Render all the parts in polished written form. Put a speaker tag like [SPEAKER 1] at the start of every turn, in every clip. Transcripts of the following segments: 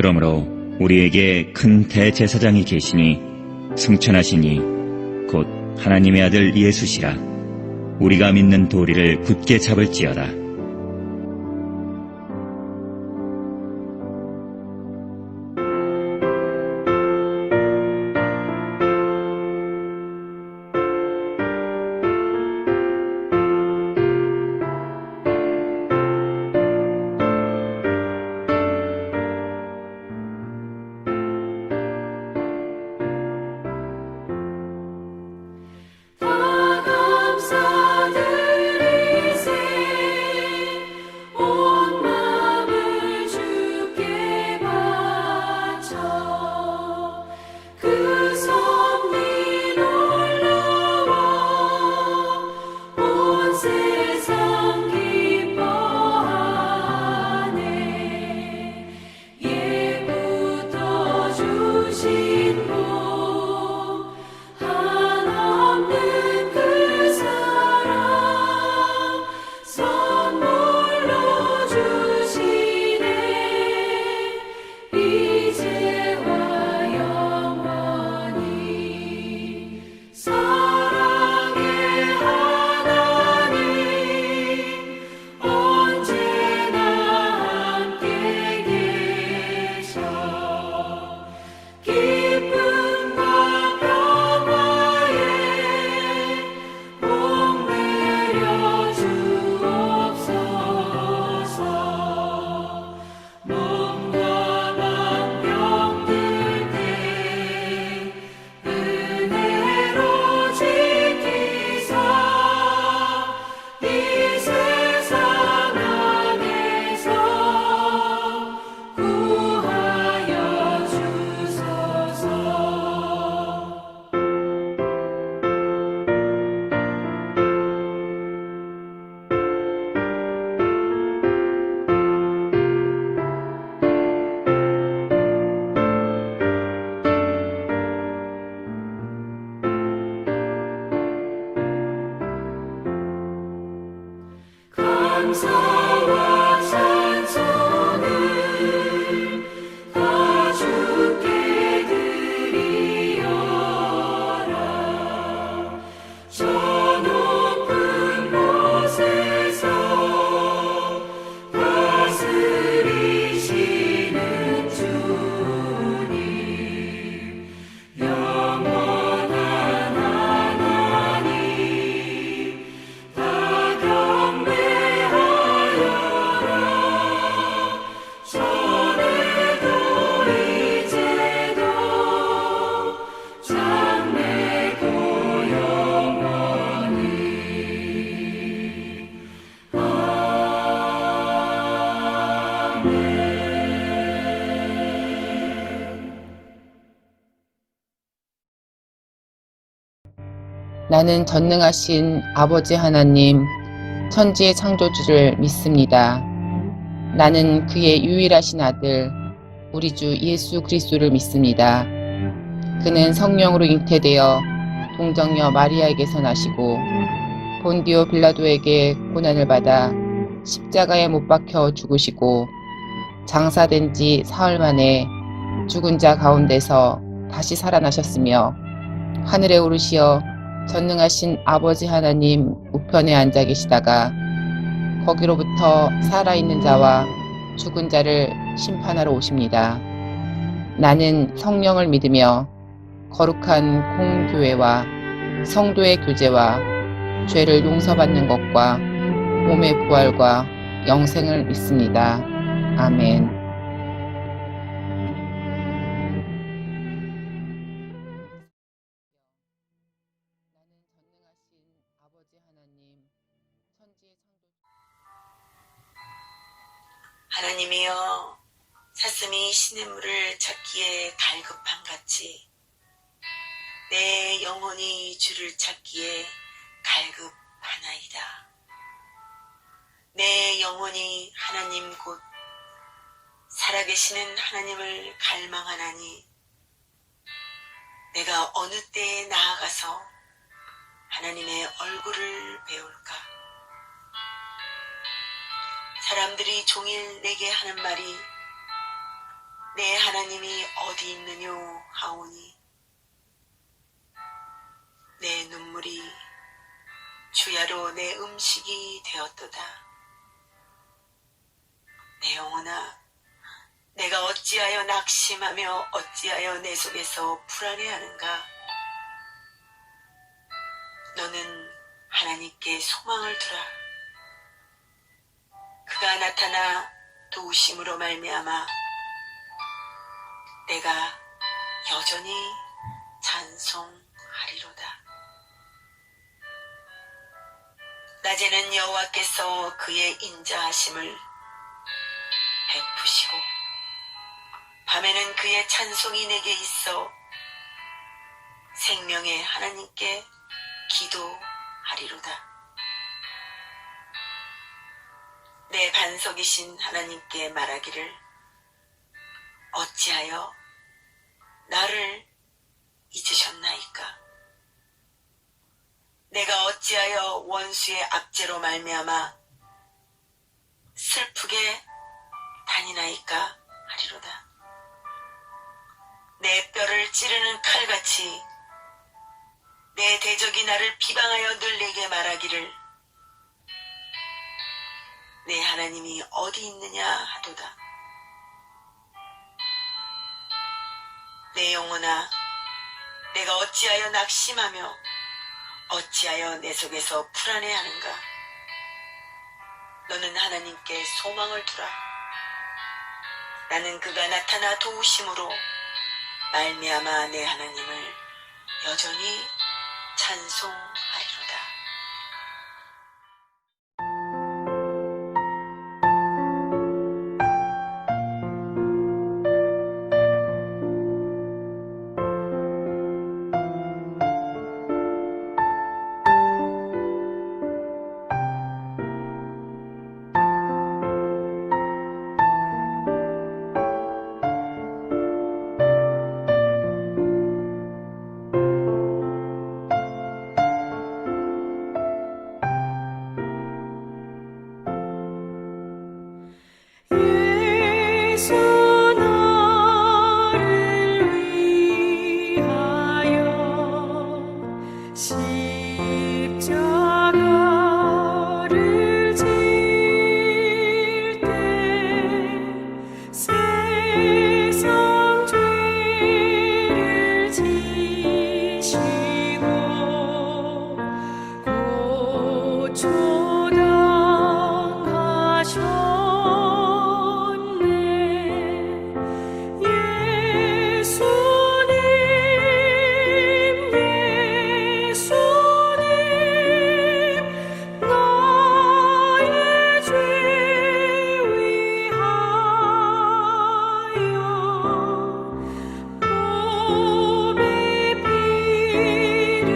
[SPEAKER 1] 그러므로 우리에게 큰 대제사장이 계시니 승천하시니 곧 하나님의 아들 예수시라. 우리가 믿는 도리를 굳게 잡을지어다.
[SPEAKER 2] 감사와 찬송을 다 주께 드리어라. 저 높은 곳에서 다스리시는 주님, 영원한 하나님, 다 경배하여라. 전에도 이제도 장래도 영원히.
[SPEAKER 3] 나는 전능하신 아버지 하나님, 천지의 창조주를 믿습니다. 나는 그의 유일하신 아들, 우리 주 예수 그리스도를 믿습니다. 그는 성령으로 잉태되어 동정녀 마리아에게서 나시고 본디오 빌라도에게 고난을 받아 십자가에 못 박혀 죽으시고 장사된 지 사흘 만에 죽은 자 가운데서 다시 살아나셨으며 하늘에 오르시어 전능하신 아버지 하나님 우편에 앉아 계시다가 거기로부터 살아있는 자와 죽은 자를 심판하러 오십니다. 나는 성령을 믿으며 거룩한 공교회와 성도의 교제와 죄를 용서받는 것과 몸의 부활과 영생을 믿습니다. 아멘.
[SPEAKER 4] 하나님이여, 사슴이 시냇물을 찾기에 갈급한 같이 내 영혼이 주를 찾기에 갈급하나이다. 내 영혼이 하나님 곧 살아계시는 하나님을 갈망하나니 내가 어느 때에 나아가서 하나님의 얼굴을 배울까? 사람들이 종일 내게 하는 말이 내 하나님이 어디 있느뇨 하오니 내 눈물이 주야로 내 음식이 되었도다. 내 영혼아, 내가 어찌하여 낙심하며 어찌하여 내 속에서 불안해하는가? 너는 하나님께 소망을 두라. 그가 나타나 도우심으로 말미암아 내가 여전히 찬송하리로다. 낮에는 여호와께서 그의 인자하심을 베푸시고 밤에는 그의 찬송이 내게 있어 생명의 하나님께 기도하리로다. 내 반석이신 하나님께 말하기를 어찌하여 나를 잊으셨나이까? 내가 어찌하여 원수의 압제로 말미암아 슬프게 다니나이까 하리로다. 내 뼈를 찌르는 칼같이 내 대적이 나를 비방하여 늘 내게 말하기를 내 하나님이 어디 있느냐 하도다. 내 영혼아, 내가 어찌하여 낙심하며 어찌하여 내 속에서 불안해하는가? 너는 하나님께 소망을 두라. 나는 그가 나타나 도우심으로 말미암아 내 하나님을 여전히 찬송하리로다.
[SPEAKER 2] 예수 나를 위하여 십자가를 질 때 세상 죄를 지시고 고초당하셨네. 예수님 나의 죄 위하여 몸에 피를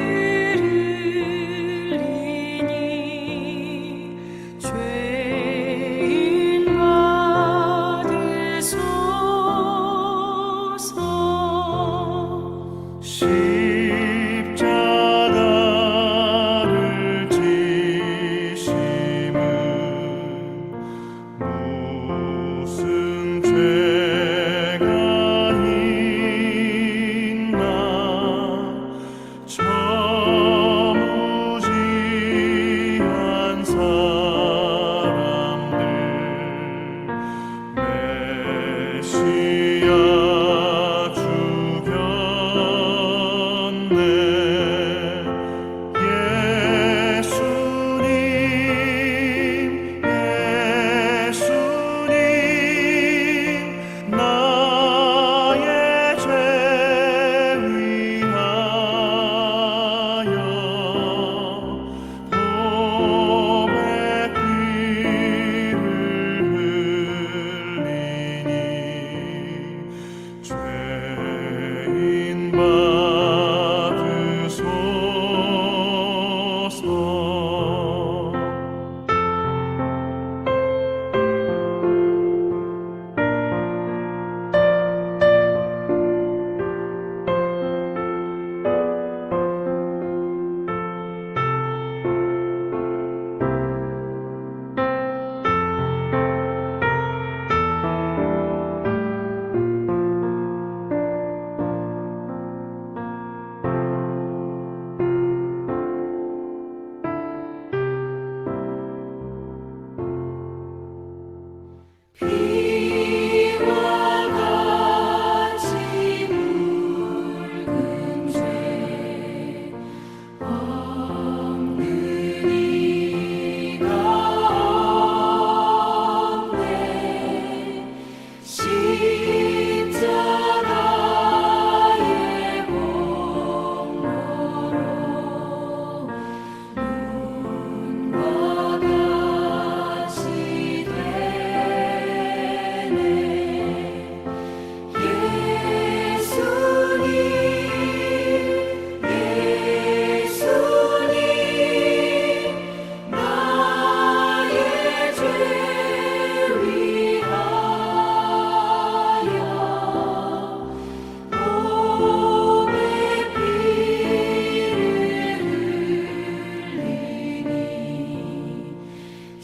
[SPEAKER 2] 흘리니 죄인 받으소서.
[SPEAKER 5] 십자가를 지심은 무슨 죄가 있나? 저 무지한 사랑을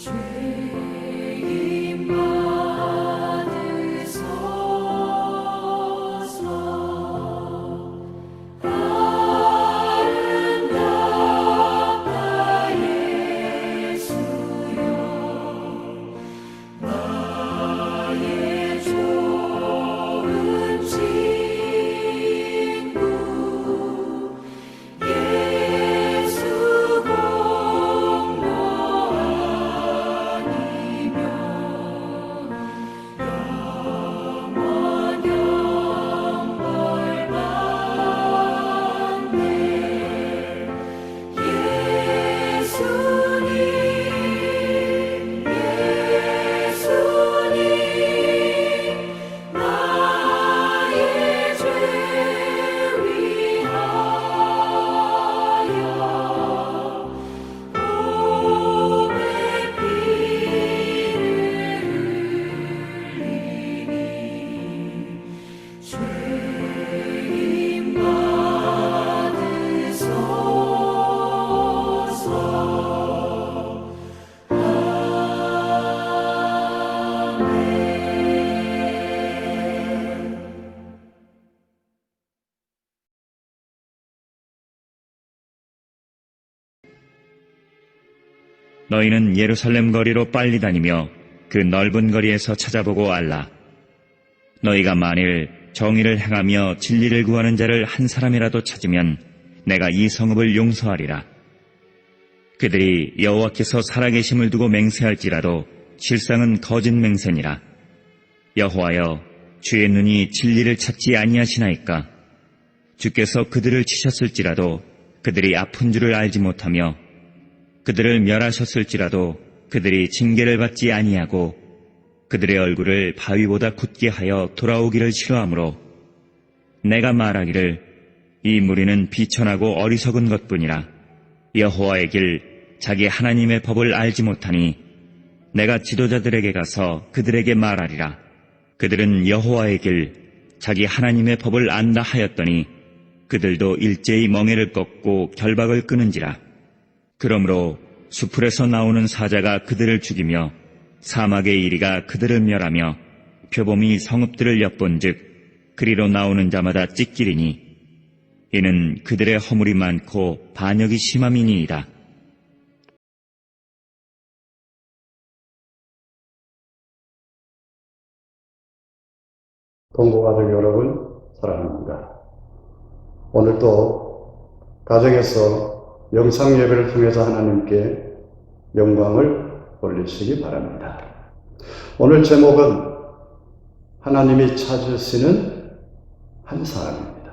[SPEAKER 2] 죄인 받으소서. 아름답다 예수여, 나의 좋은 친구 예수 공로 아니면 영원 영벌 받네. 예수님 나의 죄 위하여 보배 피를 흘리니 죄인 받으소서.
[SPEAKER 1] 너희는 예루살렘 거리로 빨리 다니며 그 넓은 거리에서 찾아보고 알라. 너희가 만일 정의를 행하며 진리를 구하는 자를 한 사람이라도 찾으면 내가 이 성읍을 용서하리라. 그들이 여호와께서 살아계심을 두고 맹세할지라도 실상은 거짓 맹세니라. 여호와여, 주의 눈이 진리를 찾지 아니하시나이까? 주께서 그들을 치셨을지라도 그들이 아픈 줄을 알지 못하며 그들을 멸하셨을지라도 그들이 징계를 받지 아니하고 그들의 얼굴을 바위보다 굳게 하여 돌아오기를 싫어하므로 내가 말하기를 이 무리는 비천하고 어리석은 것뿐이라. 여호와의 길 자기 하나님의 법을 알지 못하니 내가 지도자들에게 가서 그들에게 말하리라. 그들은 여호와의 길 자기 하나님의 법을 안다 하였더니 그들도 일제히 멍에를 꺾고 결박을 끊은지라. 그러므로 수풀에서 나오는 사자가 그들을 죽이며 사막의 이리가 그들을 멸하며 표범이 성읍들을 엿본즉 그리로 나오는 자마다 찢기리니 이는 그들의 허물이 많고 반역이 심함이니이다.
[SPEAKER 6] 동고가족 여러분 사랑합니다. 오늘도 가정에서 영상 예배를 통해서 하나님께 영광을 올리시기 바랍니다. 오늘 제목은 하나님이 찾으시는 한 사람입니다.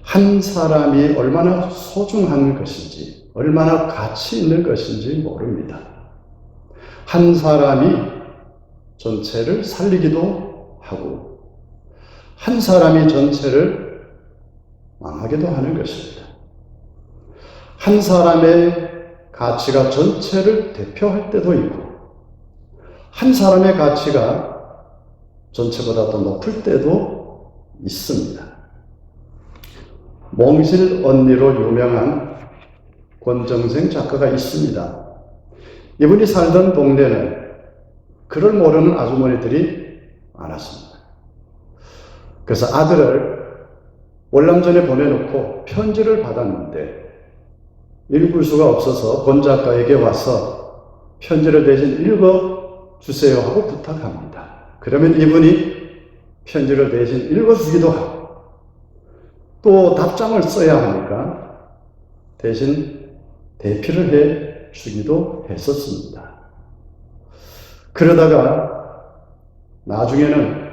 [SPEAKER 6] 한 사람이 얼마나 소중한 것인지, 얼마나 가치 있는 것인지 모릅니다. 한 사람이 전체를 살리기도 하고, 한 사람이 전체를 망하기도 하는 것입니다. 한 사람의 가치가 전체를 대표할 때도 있고, 한 사람의 가치가 전체보다 더 높을 때도 있습니다. 몽실 언니로 유명한 권정생 작가가 있습니다. 이분이 살던 동네는 그를 모르는 아주머니들이 많았습니다. 그래서 아들을 월남전에 보내놓고 편지를 받았는데 읽을 수가 없어서 권 작가에게 와서 편지를 대신 읽어주세요 하고 부탁합니다. 그러면 이분이 편지를 대신 읽어주기도 하고 또 답장을 써야 하니까 대신 대피를 해주기도 했었습니다. 그러다가 나중에는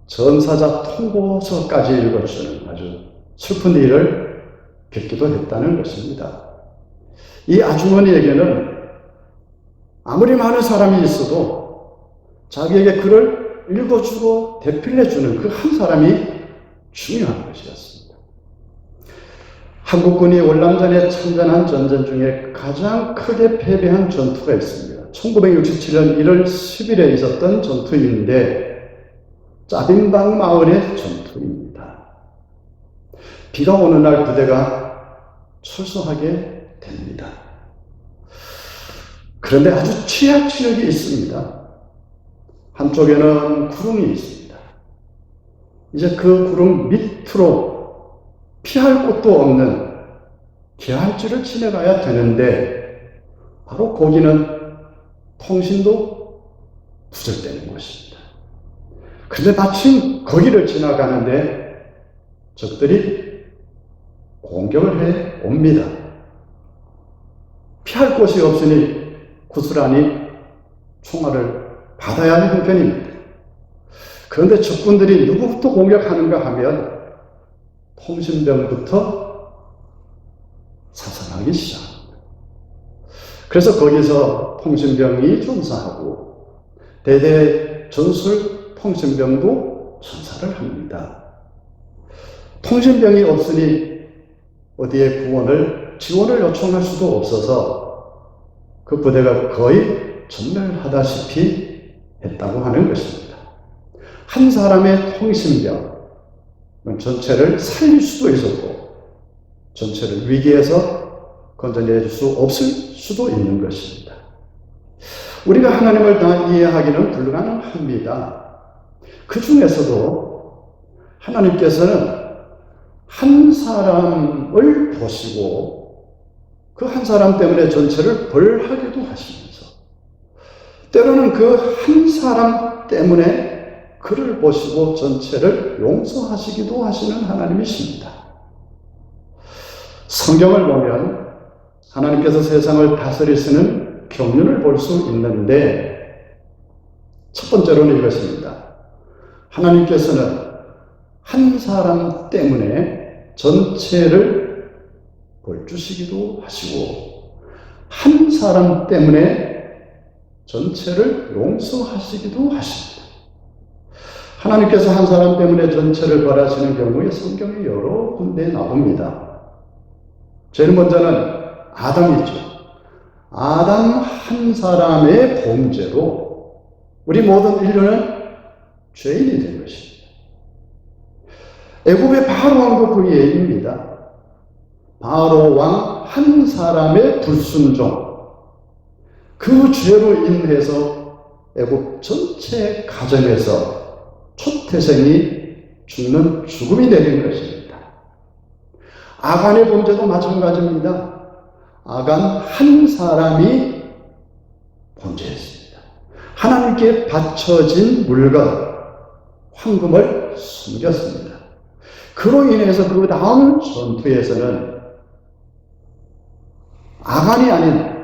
[SPEAKER 6] 전사자 통보서까지 읽어주는 아주 슬픈 일을 겪기도 했다는 것입니다. 이 아주머니에게는 아무리 많은 사람이 있어도 자기에게 글을 읽어주고 대필을 해주는 그 한 사람이 중요한 것이었습니다. 한국군이 월남전에 참전한 전쟁 중에 가장 크게 패배한 전투가 있습니다. 1967년 1월 10일에 있었던 전투인데 짜빈방 마을의 전투입니다. 비가 오는 날 부대가 출소하게 됩니다. 그런데 아주 취약 지역이 있습니다. 한쪽에는 구릉이 있습니다. 이제 그 구릉 밑으로 피할 곳도 없는 계활지를 지나가야 되는데 바로 거기는 통신도 두절되는 곳입니다. 그런데 마침 거기를 지나가는데 적들이 공격을 해 옵니다. 피할 곳이 없으니 고스란히 총알을 받아야 하는 형편입니다. 그런데 적군들이 누구부터 공격하는가 하면 통신병부터 사살하기 시작합니다. 그래서 거기서 통신병이 전사하고 대대 전술 통신병도 전사를 합니다. 통신병이 없으니 어디에 지원을 요청할 수도 없어서 그 부대가 거의 전멸하다시피 했다고 하는 것입니다. 한 사람의 통신병 전체를 살릴 수도 있었고 전체를 위기에서 건져낼 수 없을 수도 있는 것입니다. 우리가 하나님을 다 이해하기는 불가능합니다. 그 중에서도 하나님께서는 한 사람을 보시고 그 한 사람 때문에 전체를 벌하기도 하시면서 때로는 그 한 사람 때문에 그를 보시고 전체를 용서하시기도 하시는 하나님이십니다. 성경을 보면 하나님께서 세상을 다스리시는 경륜을 볼 수 있는데 첫 번째로는 이것입니다. 하나님께서는 한 사람 때문에 전체를 벌주시기도 하시고 한 사람 때문에 전체를 용서하시기도 하십니다. 하나님께서 한 사람 때문에 전체를 벌하시는 경우에 성경이 여러 군데 나옵니다. 제일 먼저는 아담이죠. 아담 한 사람의 범죄로 우리 모든 인류는 죄인이 된 것입니다. 애굽의 바로 왕도 그 예입니다. 바로 왕 한 사람의 불순종, 그 죄로 인해서 애굽 전체 가정에서 초태생이 죽는 죽음이 내린 것입니다. 아간의 범죄도 마찬가지입니다. 아간 한 사람이 범죄했습니다. 하나님께 바쳐진 물건, 황금을 숨겼습니다. 그로 인해서 그 다음 전투에서는 아간이 아닌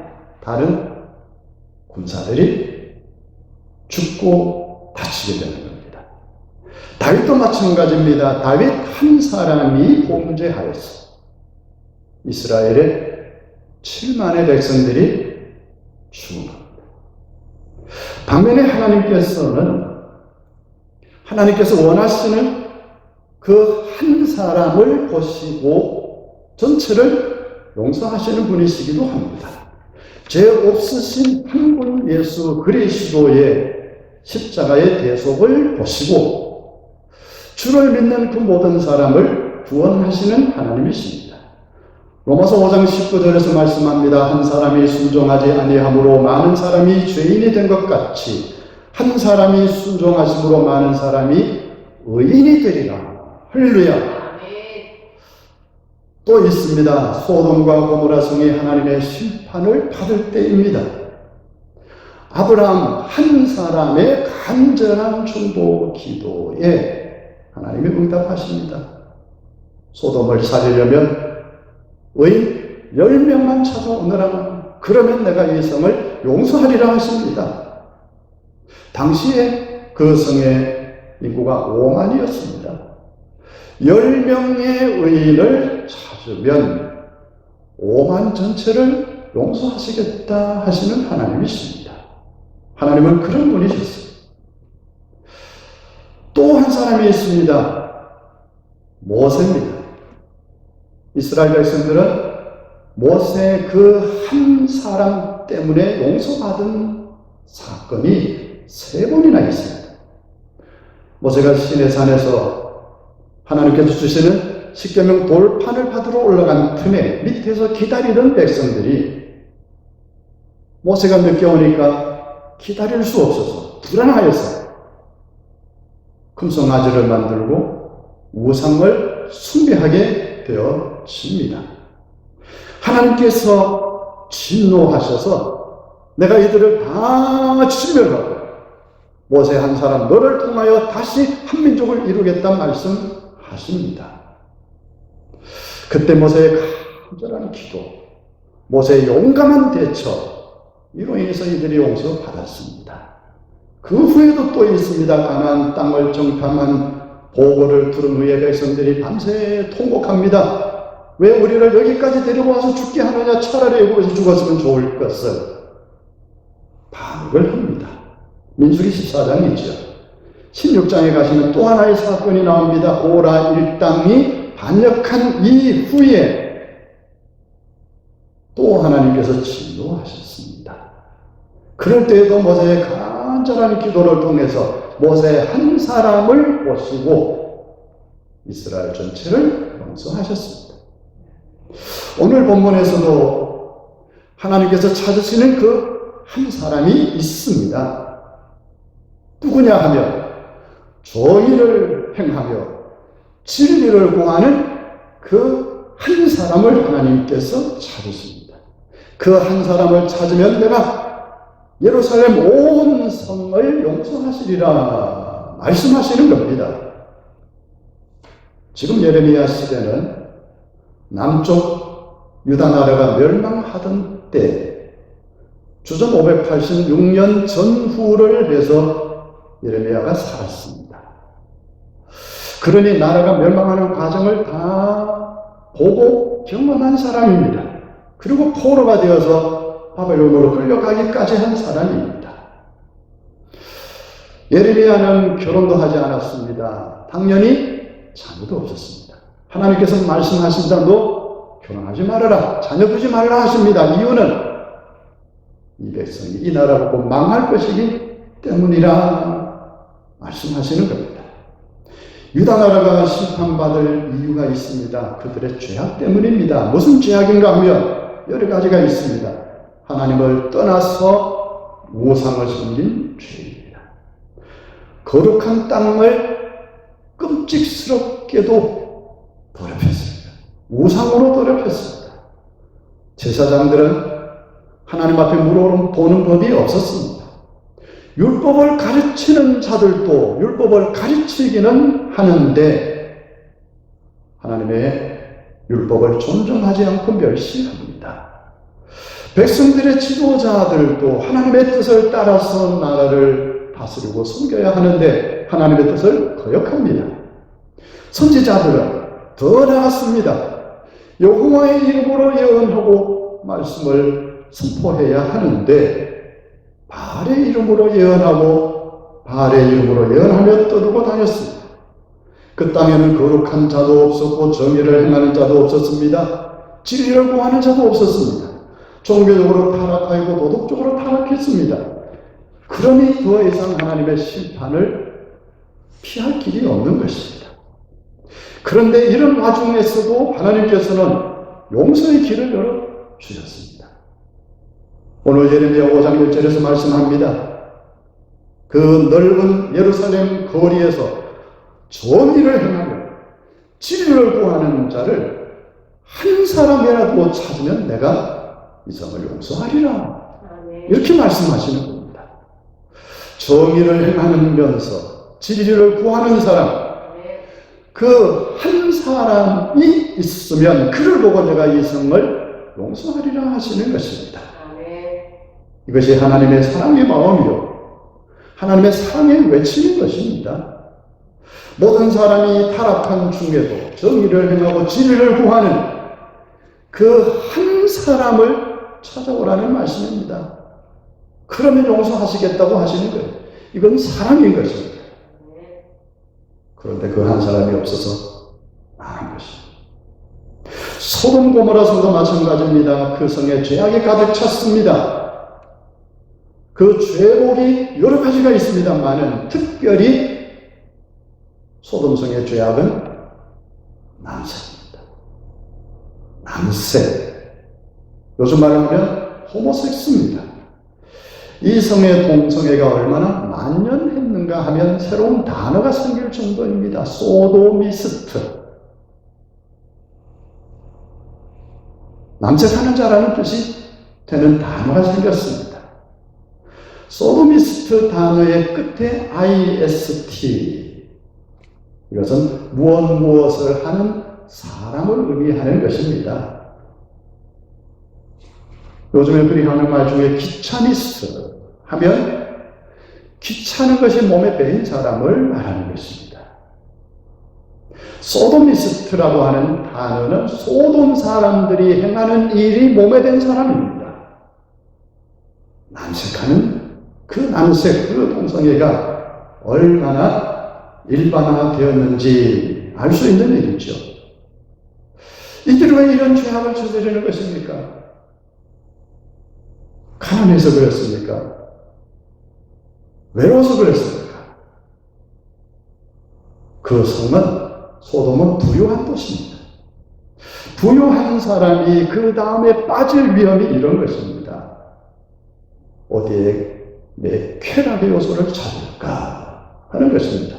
[SPEAKER 6] 다른 군사들이 죽고 다치게 되는 겁니다. 다윗도 마찬가지입니다. 다윗 한 사람이 범죄하였어. 이스라엘의 7만의 백성들이 죽은 겁니다. 반면에 하나님께서 원하시는 그 한 사람을 보시고 전체를 용서하시는 분이시기도 합니다. 죄 없으신 한 분 예수 그리스도의 십자가의 대속을 보시고 주를 믿는 그 모든 사람을 구원하시는 하나님이십니다. 로마서 5장 19절에서 말씀합니다. 한 사람이 순종하지 아니함으로 많은 사람이 죄인이 된 것 같이 한 사람이 순종하심으로 많은 사람이 의인이 되리라. 할렐루야. 또 있습니다. 소돔과 고모라 성이 하나님의 심판을 받을 때입니다. 아브라함 한 사람의 간절한 중보 기도에 하나님이 응답하십니다. 소돔을 살리려면 의인 10명만 찾아오너라. 그러면 내가 이 성을 용서하리라 하십니다. 당시에 그 성의 인구가 5만이었습니다. 10명의 의인을 찾으면 5만 전체를 용서하시겠다 하시는 하나님이십니다. 하나님은 그런 분이셨습니다. 또 한 사람이 있습니다. 모세입니다. 이스라엘 백성들은 모세 그 한 사람 때문에 용서받은 사건이 3번이나 있습니다. 모세가 시내산에서 하나님께서 주시는 십계명 돌판을 받으러 올라간 틈에 밑에서 기다리던 백성들이 모세가 늦게 오니까 기다릴 수 없어서 불안하여서 금송아지를 만들고 우상을 숭배하게 되어집니다. 하나님께서 진노하셔서 내가 이들을 다 진멸하고 모세 한 사람 너를 통하여 다시 한 민족을 이루겠다 말씀하십니다. 그때 모세의 간절한 기도, 모세의 용감한 대처, 이로 인해서 이들이 용서받았습니다. 그 후에도 또 있습니다. 가나안 땅을 정탐한 보고를 들은 후에 백성들이 밤새 통곡합니다. 왜 우리를 여기까지 데리고 와서 죽게 하느냐? 차라리 애굽에서 죽었으면 좋을 것을 반응을 합니다. 민수기 14장이죠. 16장에 가시면 또 하나의 사건이 나옵니다. 오라 일당이 반역한 이후에 또 하나님께서 진노하셨습니다. 그럴 때에도 모세의 간절한 기도를 통해서 모세 한 사람을 보시고 이스라엘 전체를 용서하셨습니다. 오늘 본문에서도 하나님께서 찾으시는 그 한 사람이 있습니다. 누구냐 하면 정의를 행하며 진리를 구하는 그 한 사람을 하나님께서 찾으십니다. 그 한 사람을 찾으면 내가 예루살렘 온 성을 용서하시리라 말씀하시는 겁니다. 지금 예레미야 시대는 남쪽 유다 나라가 멸망하던 때 주전 586년 전후를 해서 예레미야가 살았습니다. 그러니 나라가 멸망하는 과정을 다 보고 경험한 사람입니다. 그리고 포로가 되어서 바벨론으로 끌려가기까지 한 사람입니다. 예레미야는 결혼도 하지 않았습니다. 당연히 자녀도 없었습니다. 하나님께서 말씀하신다. 너 결혼하지 말아라. 자녀 두지 말라 하십니다. 이유는 이 백성이 이 나라를 보고 망할 것이기 때문이라 말씀하시는 겁니다. 유다 나라가 심판받을 이유가 있습니다. 그들의 죄악 때문입니다. 무슨 죄악인가 하면 여러 가지가 있습니다. 하나님을 떠나서 우상을 섬긴 죄입니다. 거룩한 땅을 끔찍스럽게도 더럽혔습니다. 우상으로 더럽혔습니다. 제사장들은 하나님 앞에 물어보는 법이 없었습니다. 율법을 가르치는 자들도 율법을 가르치기는 하는데 하나님의 율법을 존중하지 않고 멸시합니다. 백성들의 지도자들도 하나님의 뜻을 따라서 나라를 다스리고 섬겨야 하는데 하나님의 뜻을 거역합니다. 선지자들은 더 나았습니다. 여호와의 이름으로 예언하고 말씀을 선포해야 하는데 바알의 이름으로 예언하고 바알의 이름으로 예언하며 떠들고 다녔습니다. 그 땅에는 거룩한 자도 없었고 정의를 행하는 자도 없었습니다. 진리를 구하는 자도 없었습니다. 종교적으로 타락하고 도덕적으로 타락했습니다. 그러니 더 이상 하나님의 심판을 피할 길이 없는 것입니다. 그런데 이런 와중에서도 하나님께서는 용서의 길을 열어주셨습니다. 오늘 예레미야 5장 1절에서 말씀합니다. 그 넓은 예루살렘 거리에서 정의를 행하며 진리를 구하는 자를 한 사람이라도 찾으면 내가 이 성을 용서하리라. 이렇게 말씀하시는 겁니다. 정의를 행하면서 진리를 구하는 사람, 그 한 사람이 있으면 그를 보고 내가 이 성을 용서하리라 하시는 것입니다. 이것이 하나님의 사랑의 마음이요 하나님의 사랑의 외침인 것입니다. 모든 사람이 타락한 중에도 정의를 행하고 진리를 구하는 그 한 사람을 찾아오라는 말씀입니다. 그러면 용서하시겠다고 하시는 거예요. 이건 사랑인 것입니다. 그런데 그 한 사람이 없어서 망한 것입니다. 소돔 고모라성도 마찬가지입니다. 그 성에 죄악이 가득 찼습니다. 그 죄목이 여러 가지가 있습니다만은 특별히 소돔성의 죄악은 남세입니다. 남세. 요즘 말로 하면 호모섹스입니다. 이 성의 동성애가 얼마나 만연했는가 하면 새로운 단어가 생길 정도입니다. 소도미스트. 남색하는 자라는 뜻이 되는 단어가 생겼습니다. 소도미스트 단어의 끝에 IST. 이것은 무엇을 하는 사람을 의미하는 것입니다. 요즘에 그리 하는 말 중에 귀차니스트 하면 귀찮은 것이 몸에 배인 사람을 말하는 것입니다. 소도미스트라고 하는 단어는 소돔 사람들이 행하는 일이 몸에 된 사람입니다. 남색하는 그 남색, 그 동성애가 얼마나 일반화되었는지 알 수 있는 일이죠. 이들이 왜 이런 죄악을 저지르는 것입니까? 가난해서 그랬습니까? 외로워서 그랬습니까? 그 성은, 소돔은 부유한 도시입니다. 부유한 사람이 그 다음에 빠질 위험이 이런 것입니다. 어디에 내 쾌락의 요소를 찾을까 하는 것입니다.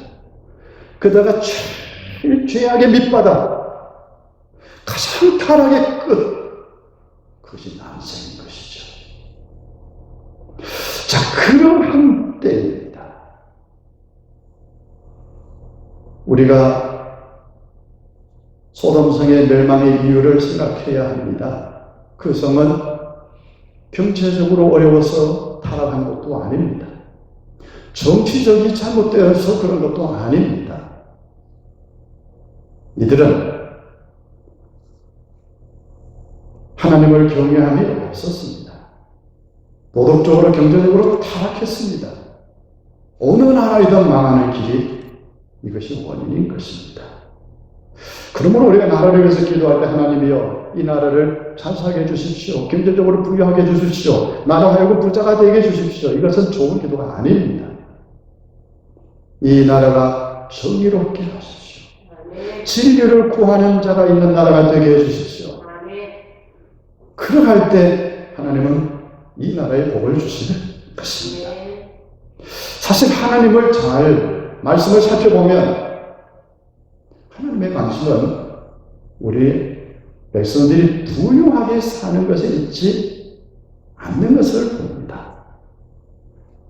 [SPEAKER 6] 그다가 제일 죄악의 밑바닥, 가장 타락의 끝, 그것이 남색인 것이죠. 자, 그러한 때입니다. 우리가 소돔성의 멸망의 이유를 생각해야 합니다. 그 성은 경제적으로 어려워서 타락한 것도 아닙니다. 정치적이 잘못되어서 그런 것도 아닙니다. 이들은 하나님을 경외함이 없었습니다. 도덕적으로 경제적으로 타락했습니다. 어느 나라이든 망하는 길이 이것이 원인인 것입니다. 그러므로 우리가 나라를 위해서 기도할 때 하나님이여 이 나라를 잘 살게 해주십시오. 경제적으로 부유하게 해주십시오. 나라 하여금 부자가 되게 해주십시오. 이것은 좋은 기도가 아닙니다. 이 나라가 정의롭게 하십시오. 진리를 구하는 자가 있는 나라가 되게 해주십시오. 그러할 때 하나님은 이 나라에 복을 주시는 것입니다. 사실 하나님을 잘 말씀을 살펴보면 하나님의 관심은 우리 백성들이 부유하게 사는 것에 있지 않는 것을 봅니다.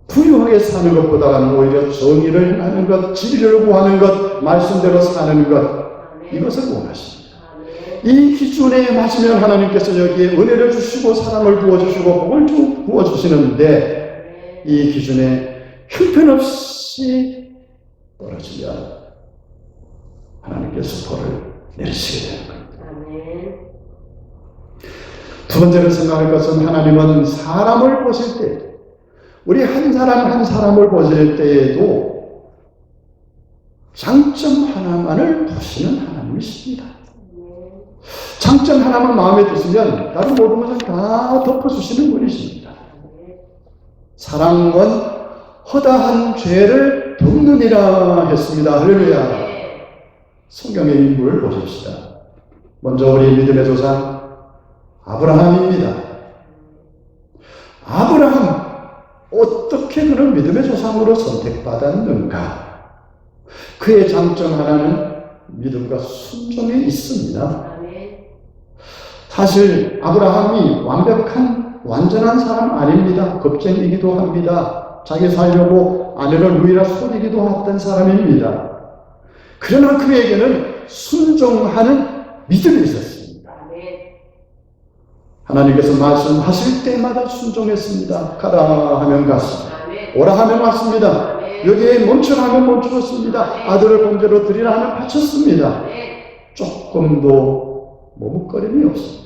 [SPEAKER 6] 부유하게 사는 것보다는 오히려 정의를 행하는 것, 진리를 구하는 것, 말씀대로 사는 것, 이것을 원하십니다. 이 기준에 맞으면 하나님께서 여기에 은혜를 주시고 사랑을 부어주시고 복을 부어주시는데 이 기준에 형편없이 떨어지면 하나님께서 벌을 내리시게 되는 겁니다. 두 번째로 생각할 것은 하나님은 사람을 보실 때 우리 한 사람 한 사람을 보실 때에도 장점 하나만을 보시는 하나님이십니다. 장점 하나만 마음에 드시면 다른 모든 것은 다 덮어주시는 분이십니다. 사랑은 허다한 죄를 덮느니라 했습니다. 할렐루야. 성경의 인물을 보십시다. 먼저 우리 믿음의 조상 아브라함입니다. 아브라함 어떻게 그런 믿음의 조상으로 선택받았는가? 그의 장점 하나는 믿음과 순종에 있습니다. 사실 아브라함이 완전한 사람 아닙니다. 겁쟁이기도 합니다. 자기 살려고 아내를 누이라 속이기도 했던 사람입니다. 그러나 그에게는 순종하는 믿음이 있었습니다. 하나님께서 말씀하실 때마다 순종했습니다. 가라 하면 갔습니다. 오라 하면 왔습니다. 여기에 멈추라 하면 멈추었습니다. 아들을 번제로 드리라 하면 바쳤습니다. 조금도 머뭇거림이 없습니다.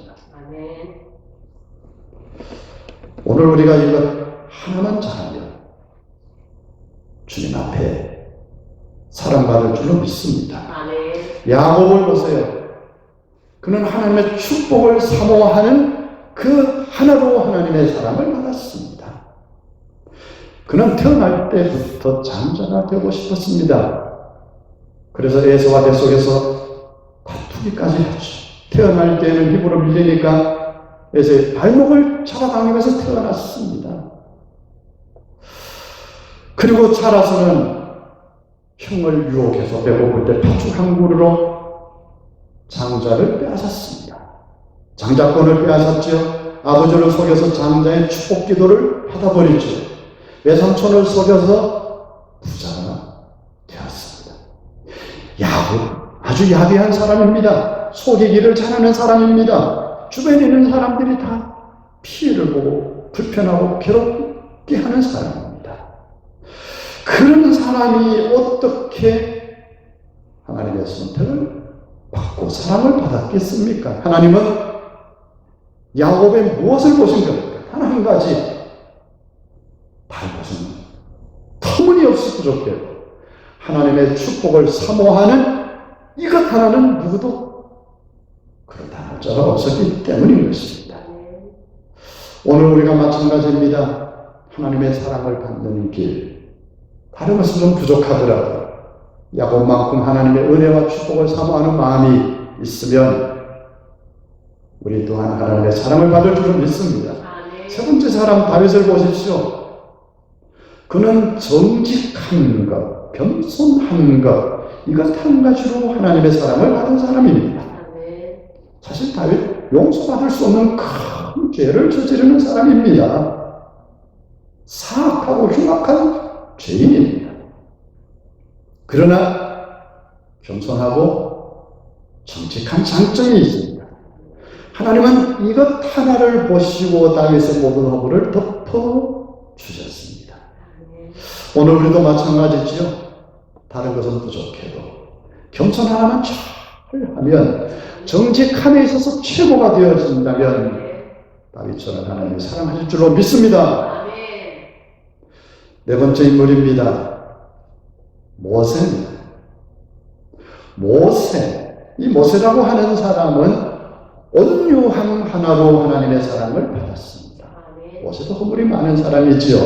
[SPEAKER 6] 오늘 우리가 이것 하나만 잘하면 주님 앞에 사랑받을 줄로 믿습니다. 야곱을 보세요. 그는 하나님의 축복을 사모하는 그 하나로 하나님의 사랑을 받았습니다. 그는 태어날 때부터 장자가 되고 싶었습니다. 그래서 에서와 뱃속에서 다투기까지 했죠. 태어날 때는 힘으로 밀리니까 에서의 발목을 잡아당기면서 태어났습니다. 그리고 자라서는 형을 유혹해서 배고플 때 팥죽 한 그루로 장자를 빼앗았습니다. 장자권을 빼앗았죠. 아버지를 속여서 장자의 축복 기도를 받아버리죠. 외삼촌을 속여서 부자가 되었습니다. 아주 야비한 사람입니다. 속이기를 잘하는 사람입니다. 주변에 있는 사람들이 다 피해를 보고 불편하고 괴롭게 하는 사람입니다. 그런 사람이 어떻게 하나님의 선택을 받고 사랑을 받았겠습니까? 하나님은 야곱의 무엇을 보신 겁니까? 단 한 가지. 달것은 터무니없이 부족해요. 하나님의 축복을 사모하는 이것 하나는 누구도 그렇다 할 자가 없었기 때문인 것입니다. 오늘 우리가 마찬가지입니다. 하나님의 사랑을 받는 길, 다른 것은 좀 부족하더라도 야곱만큼 하나님의 은혜와 축복을 사모하는 마음이 있으면 우리 또한 하나님의 사랑을 받을 줄을 믿습니다. 세 번째 사람 다윗을 보십시오. 그는 정직한 것, 겸손한 것, 이것 한 가지로 하나님의 사랑을 받은 사람입니다. 사실 다윗 용서받을 수 없는 큰 죄를 저지르는 사람입니다. 사악하고 흉악한 죄인입니다. 그러나 겸손하고 정직한 장점이 있습니다. 하나님은 이것 하나를 보시고 다윗의 모든 허물을 덮어주셨습니다. 오늘 우리도 마찬가지지요. 다른 것은 부족해도 겸손 하나만 잘하면 정직함에 있어서 최고가 되어진다면 다윗처럼 하나님이 사랑하실 줄로 믿습니다. 네 번째 인물입니다. 모세입니다. 이 모세라고 하는 사람은 온유함 하나로 하나님의 사랑을 받았습니다. 모세도 허물이 많은 사람이지요.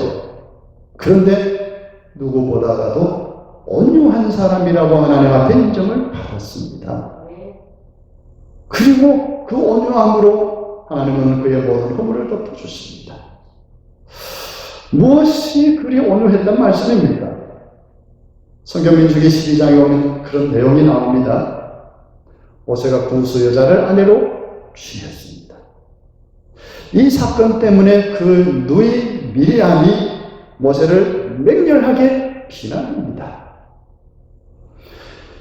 [SPEAKER 6] 그런데 누구보다도 온유한 사람이라고 하나님 앞에 인정을 받았습니다. 그리고 그 온유함으로 하나님은 그의 모든 허물을 덮어주십니다. 무엇이 그리 온유했단 말씀입니까? 성경 민수기 12장에 오면 그런 내용이 나옵니다. 모세가 구스 여자를 아내로 취했습니다. 이 사건 때문에 그 누이 미리암이 모세를 맹렬하게 비난합니다.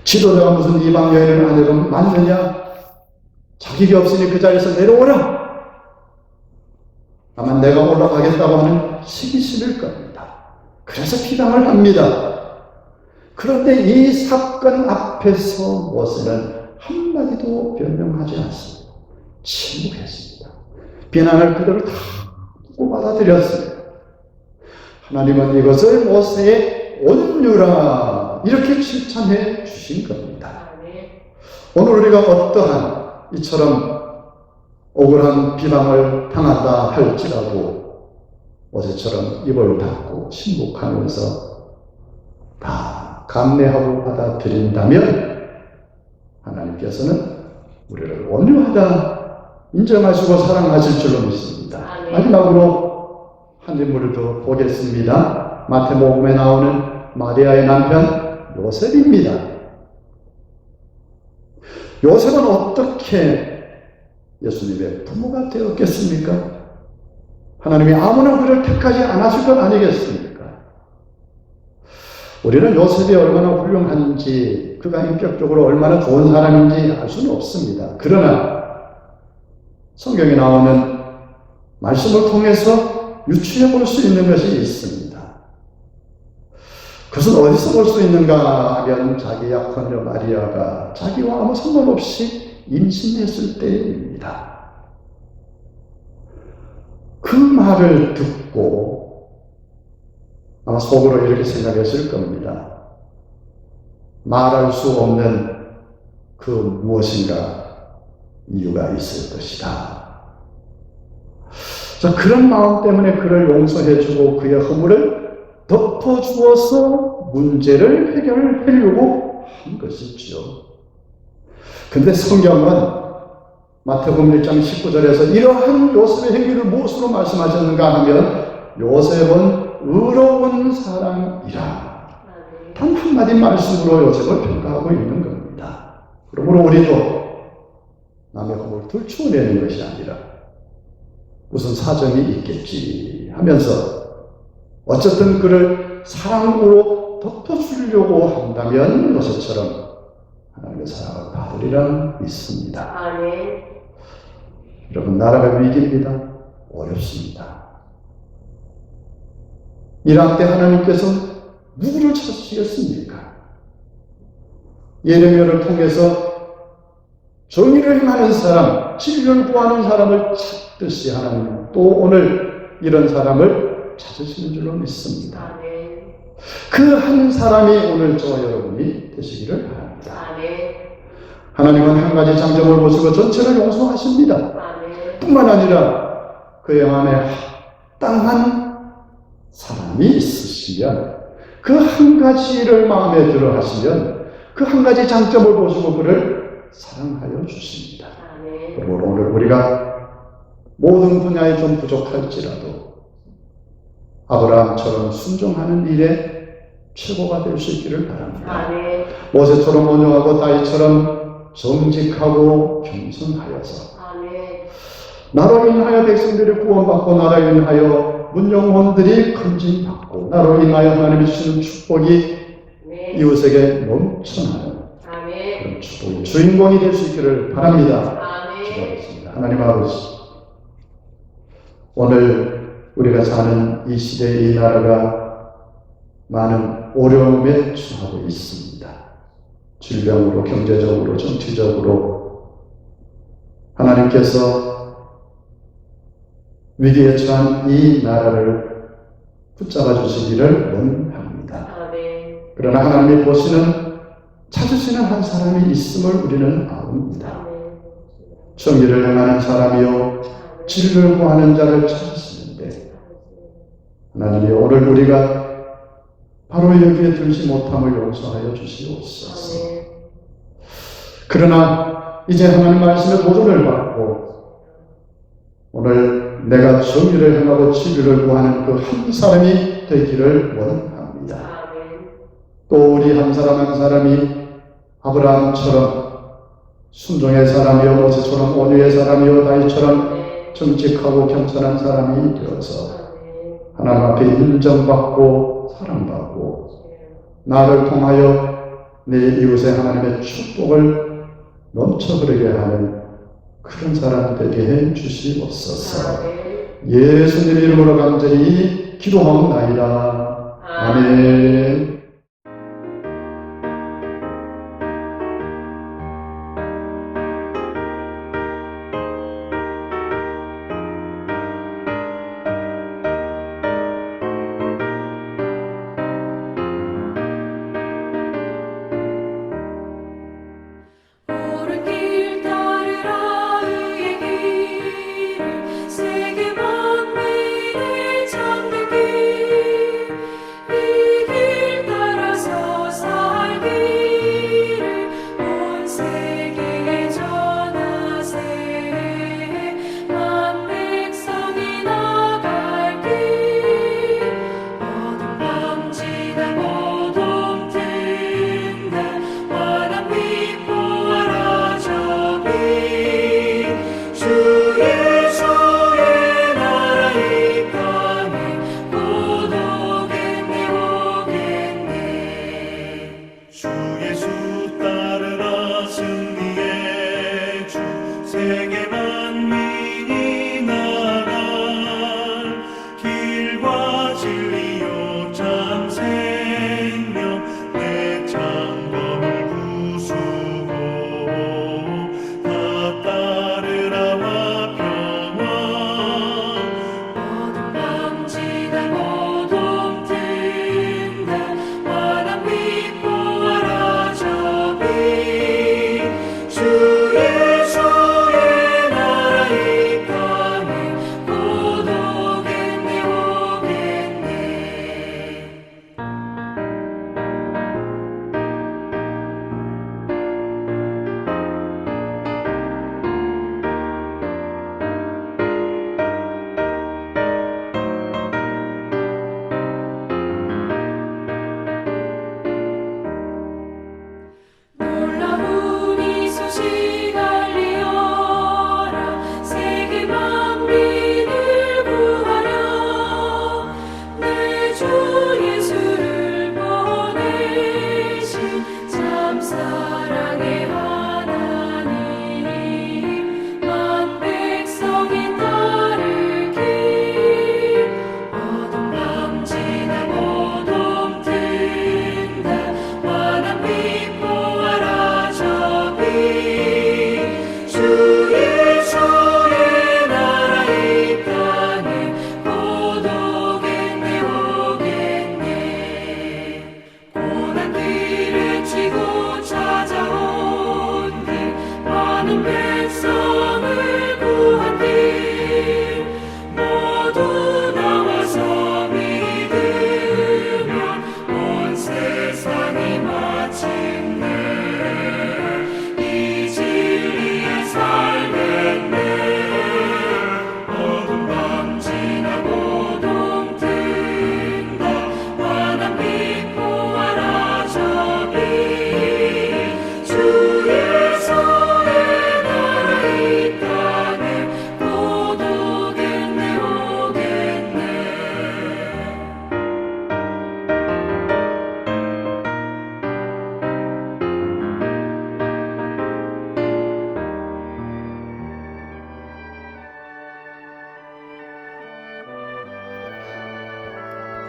[SPEAKER 6] 지도자가 무슨 이방 여인을 아내로 맞느냐? 자격이 없으니 그 자리에서 내려오라. 아마 내가 올라가겠다고 하는 시기심일 겁니다. 그래서 비방을 합니다. 그런데 이 사건 앞에서 모세는 한마디도 변명하지 않습니다. 침묵했습니다. 비난을 그대로 다 받아들였습니다. 하나님은 이것을 모세의 온유라 이렇게 칭찬해 주신 겁니다. 오늘 우리가 어떠한 이처럼 억울한 비방을 당한다 할지라도 모세처럼 입을 닫고 침묵하면서 다 감내하고 받아들인다면 하나님께서는 우리를 온유하다 인정하시고 사랑하실 줄로 믿습니다. 마지막으로 한 인물을 더 보겠습니다. 마태복음에 나오는 마리아의 남편 요셉입니다. 요셉은 어떻게 예수님의 부모가 되었겠습니까? 하나님이 아무나 그를 택하지 않았을 것 아니겠습니까? 우리는 요셉이 얼마나 훌륭한지 그가 인격적으로 얼마나 좋은 사람인지 알 수는 없습니다. 그러나 성경에 나오는 말씀을 통해서 유추해 볼 수 있는 것이 있습니다. 그것은 어디서 볼 수 있는가 하면 자기 약혼녀 마리아가 자기와 아무 상관없이 임신했을 때입니다. 그 말을 듣고 아마 속으로 이렇게 생각했을 겁니다. 말할 수 없는 그 무엇인가 이유가 있을 것이다. 자, 그런 마음 때문에 그를 용서해주고 그의 허물을 덮어주어서 문제를 해결하려고 한 것이지요. 근데 성경은 마태복음 1장 19절에서 이러한 요셉의 행위를 무엇으로 말씀하셨는가 하면 요셉은 의로운 사람이라. 단 한마디 말씀으로 요셉을 평가하고 있는 겁니다. 그러므로 우리도 남의 허물 들추어내는 것이 아니라 무슨 사정이 있겠지 하면서 어쨌든 그를 사랑으로 덮어주려고 한다면 요셉처럼 하나님의 사랑을 받으리라 믿습니다. 여러분, 나라가 위기입니다. 어렵습니다. 이럴 때 하나님께서 누구를 찾으시겠습니까? 예레미야를 통해서 정의를 행하는 사람, 진리를 구하는 사람을 찾듯이 하나님은 또 오늘 이런 사람을 찾으시는 줄로 믿습니다. 그 한 사람이 오늘 저와 여러분이 되시기를 바랍니다. 하나님은 한 가지 장점을 보시고 전체를 용서하십니다. 뿐만 아니라 그의 마음에 합당한 사람이 있으시면 그 한 가지를 마음에 들어 하시면 그 한 가지 장점을 보시고 그를 사랑하여 주십니다. 그러므로 오늘 우리가 모든 분야에 좀 부족할지라도 아브라함처럼 순종하는 일에 최고가 될 수 있기를 바랍니다. 모세처럼 온유하고 다윗처럼 정직하고 겸손하여서 나로 인하여 백성들이 구원받고 나로 인하여 문영혼들이 건진받고 나로 인하여 하나님이 주시는 축복이 이웃에게 넘쳐나는 그런 축복의 주인공이 될 수 있기를 바랍니다. 기도하겠습니다. 하나님 아버지, 오늘 우리가 사는 이 시대, 이 나라가 많은 어려움에 처하고 있습니다. 질병으로, 경제적으로, 정치적으로 하나님께서 위기에 처한 이 나라를 붙잡아 주시기를 원합니다. 그러나 하나님이 보시는, 찾으시는 한 사람이 있음을 우리는 압니다. 정의를 행하는 사람이요 진리를 구하는 자를 찾으시는데 하나님이 오늘 우리가 바로 여기에 들지 못함을 용서하여 주시옵소서. 그러나 이제 하나님 말씀의 도전을 받고 오늘 내가 정의를 행하고 진리를 구하는 그 한 사람이 되기를 원합니다. 또 우리 한 사람 한 사람이 아브라함처럼 순종의 사람이요 모세처럼 온유의 사람이요 다윗처럼 정직하고 겸손한 사람이 되어서 하나님 앞에 인정받고 사랑받고 나를 통하여 내 이웃의 하나님의 축복을 넘쳐 흐르게 하는 그런 사람 되게 해 주시옵소서. 예수님 이름으로 간절히 기도하옵나이다. 아멘.
[SPEAKER 2] 옳은 길 따르라 의의 길을 세계 만민을 찾는 길 이 길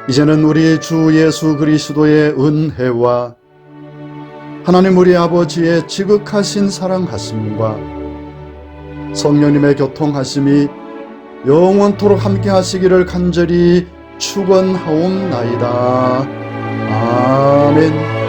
[SPEAKER 6] 이제는 우리 주 예수 그리스도의 은혜와 하나님 우리 아버지의 지극하신 사랑하심과 성령님의 교통하심이 영원토록 함께 하시기를 간절히 축원하옵나이다. 아멘.